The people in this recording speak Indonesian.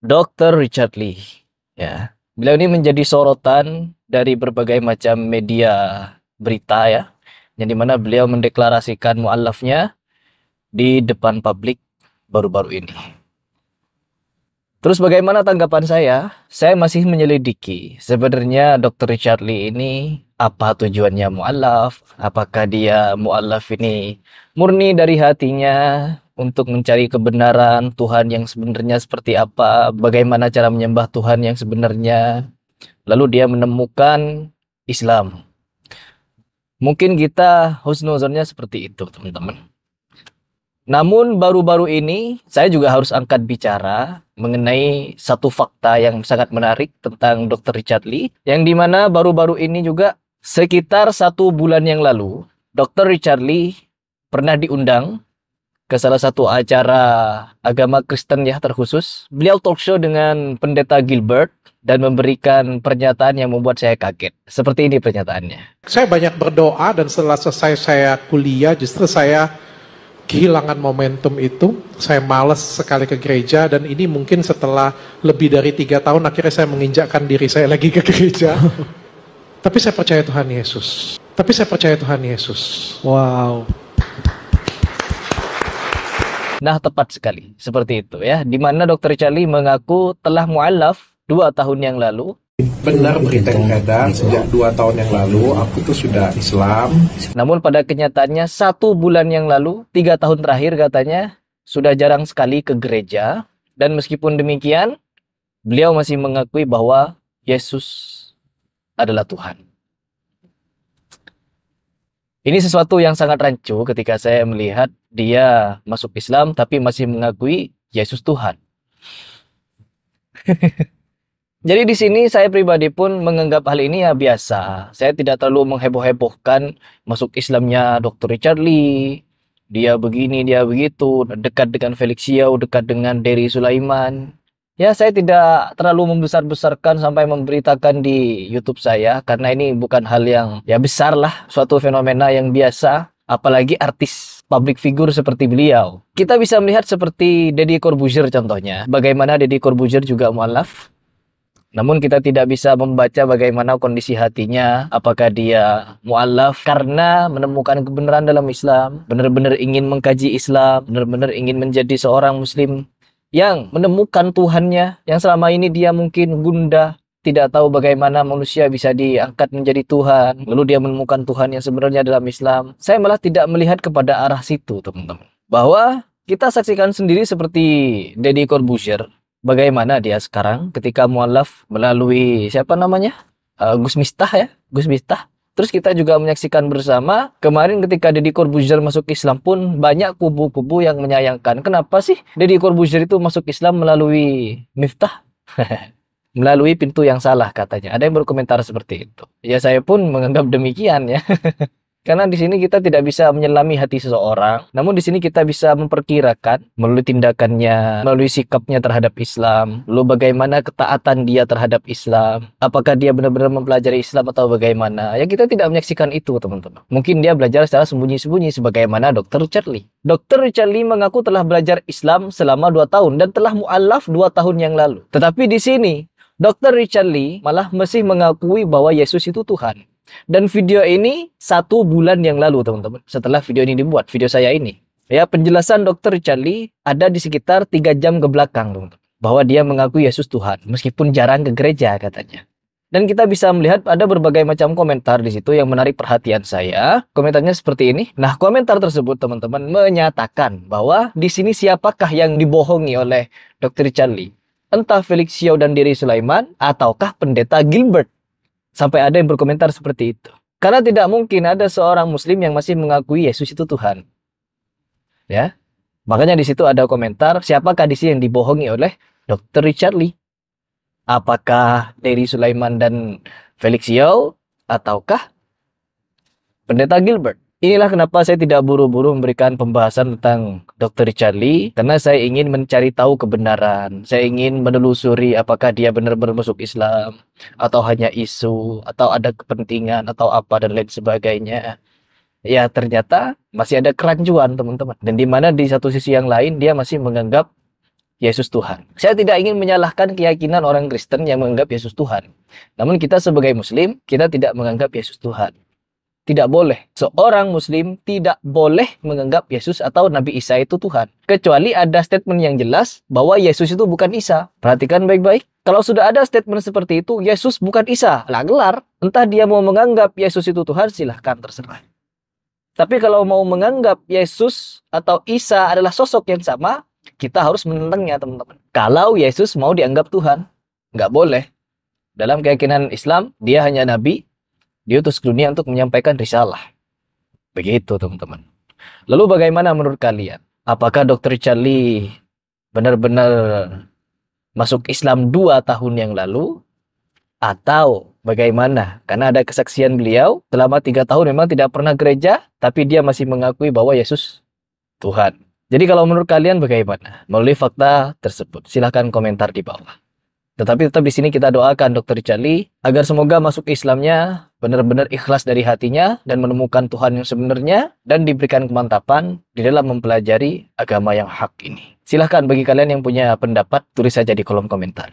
Dr. Richard Lee. Ya, beliau ini menjadi sorotan dari berbagai macam media berita ya, yang dimana beliau mendeklarasikan mu'alafnya di depan publik baru-baru ini. Terus bagaimana tanggapan saya? Saya masih menyelidiki sebenarnya Dr. Richard Lee ini apa tujuannya mu'alaf? Apakah dia mu'alaf ini murni dari hatinya untuk mencari kebenaran Tuhan yang sebenarnya seperti apa? Bagaimana cara menyembah Tuhan yang sebenarnya? Lalu dia menemukan Islam. Mungkin kita husnuzonnya seperti itu, teman-teman. Namun baru-baru ini saya juga harus angkat bicara mengenai satu fakta yang sangat menarik tentang Dr. Richard Lee, yang dimana baru-baru ini juga sekitar 1 bulan yang lalu Dr. Richard Lee pernah diundang ke salah satu acara agama Kristen ya terkhusus. Beliau talk show dengan Pendeta Gilbert dan memberikan pernyataan yang membuat saya kaget. Seperti ini pernyataannya. Saya banyak berdoa dan setelah selesai saya kuliah justru saya kehilangan momentum itu. Saya malas sekali ke gereja dan ini mungkin setelah lebih dari 3 tahun akhirnya saya menginjakkan diri saya lagi ke gereja. Tapi saya percaya Tuhan Yesus. Tapi saya percaya Tuhan Yesus. Wow. Nah, tepat sekali seperti itu ya, di mana Dr. Richard Lee mengaku telah mu'alaf 2 tahun yang lalu. Benar berita yang ada, sejak 2 tahun yang lalu aku tuh sudah Islam. Namun pada kenyataannya 1 bulan yang lalu, 3 tahun terakhir katanya sudah jarang sekali ke gereja. Dan meskipun demikian, beliau masih mengakui bahwa Yesus adalah Tuhan. Ini sesuatu yang sangat rancu ketika saya melihat dia masuk Islam tapi masih mengakui Yesus Tuhan. Jadi di sini saya pribadi pun menganggap hal ini ya biasa. Saya tidak terlalu mengheboh-hebohkan masuk Islamnya Dr. Richard Lee. Dia begini, dia begitu, dekat dengan Felix Yeo, dekat dengan Derry Sulaiman. Ya, saya tidak terlalu membesar-besarkan sampai memberitakan di YouTube saya, karena ini bukan hal yang ya besar lah, suatu fenomena yang biasa, apalagi artis public figure seperti beliau. Kita bisa melihat seperti Deddy Corbuzier contohnya, bagaimana Deddy Corbuzier juga mu'alaf. Namun kita tidak bisa membaca bagaimana kondisi hatinya, apakah dia mu'alaf karena menemukan kebenaran dalam Islam, benar-benar ingin mengkaji Islam, benar-benar ingin menjadi seorang muslim yang menemukan Tuhannya, yang selama ini dia mungkin gundah, tidak tahu bagaimana manusia bisa diangkat menjadi Tuhan, lalu dia menemukan Tuhan yang sebenarnya dalam Islam. Saya malah tidak melihat kepada arah situ, teman-teman. Bahwa kita saksikan sendiri seperti Deddy Corbuzier, bagaimana dia sekarang ketika mu'alaf melalui siapa namanya? Gus Miftah ya, Gus Miftah. Terus kita juga menyaksikan bersama kemarin ketika Deddy Corbuzier masuk Islam pun banyak kubu-kubu yang menyayangkan. Kenapa sih Deddy Corbuzier itu masuk Islam melalui Miftah? Melalui pintu yang salah katanya. Ada yang berkomentar seperti itu. Ya saya pun menganggap demikian ya. Karena di sini kita tidak bisa menyelami hati seseorang, namun di sini kita bisa memperkirakan melalui tindakannya, melalui sikapnya terhadap Islam, lalu bagaimana ketaatan dia terhadap Islam, apakah dia benar-benar mempelajari Islam atau bagaimana. Ya kita tidak menyaksikan itu, teman-teman. Mungkin dia belajar secara sembunyi-sembunyi sebagaimana Dr. Richard Lee. Dr. Richard Lee mengaku telah belajar Islam selama 2 tahun dan telah mu'alaf 2 tahun yang lalu. Tetapi di sini Dr. Richard Lee malah masih mengakui bahwa Yesus itu Tuhan. Dan video ini 1 bulan yang lalu, teman-teman. Setelah video ini dibuat, video saya ini. Ya, penjelasan Dr. Richard Lee ada di sekitar 3 jam ke belakang, teman-teman. Bahwa dia mengakui Yesus Tuhan, meskipun jarang ke gereja katanya. Dan kita bisa melihat ada berbagai macam komentar di situ yang menarik perhatian saya. Komentarnya seperti ini. Nah, komentar tersebut, teman-teman, menyatakan bahwa di sini siapakah yang dibohongi oleh Dr. Richard Lee? Entah Felix Yeo dan Derry Sulaiman, ataukah Pendeta Gilbert? Sampai ada yang berkomentar seperti itu. Karena tidak mungkin ada seorang muslim yang masih mengakui Yesus itu Tuhan. Ya. Makanya di situ ada komentar, siapakah di sini yang dibohongi oleh Dr. Richard Lee? Apakah Derry Sulaiman dan Felix Yeo ataukah Pendeta Gilbert? Inilah kenapa saya tidak buru-buru memberikan pembahasan tentang Dr. Richard Lee, karena saya ingin mencari tahu kebenaran. Saya ingin menelusuri apakah dia benar-benar masuk Islam, atau hanya isu, atau ada kepentingan, atau apa, dan lain sebagainya. Ya, ternyata masih ada kerancuan, teman-teman. Dan di mana di satu sisi yang lain, dia masih menganggap Yesus Tuhan. Saya tidak ingin menyalahkan keyakinan orang Kristen yang menganggap Yesus Tuhan. Namun kita sebagai Muslim, kita tidak menganggap Yesus Tuhan. Tidak boleh. Seorang Muslim tidak boleh menganggap Yesus atau Nabi Isa itu Tuhan. Kecuali ada statement yang jelas bahwa Yesus itu bukan Isa. Perhatikan baik-baik. Kalau sudah ada statement seperti itu, Yesus bukan Isa. Lah gelar. Entah dia mau menganggap Yesus itu Tuhan, silahkan terserah. Tapi kalau mau menganggap Yesus atau Isa adalah sosok yang sama, kita harus menentangnya, teman-teman. Kalau Yesus mau dianggap Tuhan, nggak boleh. Dalam keyakinan Islam, dia hanya nabi, diutus ke dunia untuk menyampaikan risalah. Begitu, teman-teman. Lalu bagaimana menurut kalian? Apakah Dr. Charlie benar-benar masuk Islam 2 tahun yang lalu? Atau bagaimana? Karena ada kesaksian beliau, selama 3 tahun memang tidak pernah gereja, tapi dia masih mengakui bahwa Yesus Tuhan. Jadi kalau menurut kalian bagaimana? Melalui fakta tersebut, silahkan komentar di bawah. Tetapi tetap di sini kita doakan Dr. Charlie agar semoga masuk Islamnya benar-benar ikhlas dari hatinya dan menemukan Tuhan yang sebenarnya dan diberikan kemantapan di dalam mempelajari agama yang hak ini. Silahkan bagi kalian yang punya pendapat, tulis saja di kolom komentar.